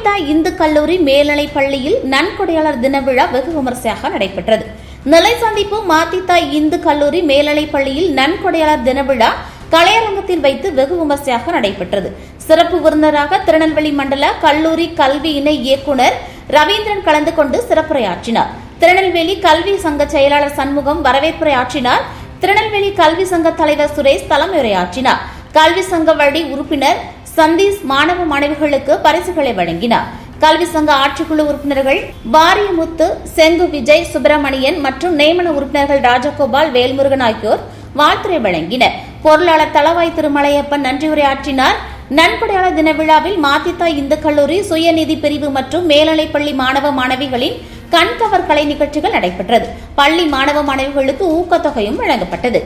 மாத்தித்தா இந்து கல்லூரி மேல்நிலைப் பள்ளியில் நன்கொடையாளர் தின விழா வெகு விமரிசையாக நடைபெற்றது. நிலை சந்திப்பு மாத்தித்தா இந்து கல்லூரி மேல்நிலைப் பள்ளியில் நன்கொடையாளர் தின விழா கலையரங்கத்தில் வைத்து வெகு விமரிசையாக நடைபெற்றது. சிறப்பு விருந்தினராக திருநெல்வேலி மண்டல கல்லூரி கல்வி இணை இயக்குநர் ரவீந்திரன் கலந்து கொண்டு சிறப்புரையாற்றினார். திருநெல்வேலி கல்வி சங்க செயலாளர் சண்முகம் வரவேற்புரையாற்றினார். திருநெல்வேலி கல்வி சங்க தலைவர் சுரேஷ் தலைமையுரையாற்றினார். கல்வி சங்க வழி உறுப்பினர் சந்தீஷ் மாணவ மாணவிகளுக்கு பரிசுகளை வழங்கினார். கல்வி சங்க ஆட்சிக்குழு உறுப்பினர்கள் வாரியமுத்து, செங்கு விஜய், சுப்பிரமணியன் மற்றும் நியமன உறுப்பினர்கள் ராஜகோபால், வேல்முருகன் ஆகியோர் வாழ்த்துரை வழங்கினர். பொருளாளர் தளவாய் திருமலையப்பன் நன்றியுரையாற்றினார். நன்கொடையாளர் தின விழாவில் மாத்தித்தா இந்து கல்லூரி சுயநிதி பிரிவு மற்றும் மேல்நிலைப்பள்ளி மாணவ மாணவிகளின் கண்கவர் கலை நிகழ்ச்சிகள் நடைபெற்றது. பள்ளி மாணவ மாணவிகளுக்கு ஊக்கத்தொகையும் வழங்கப்பட்டது.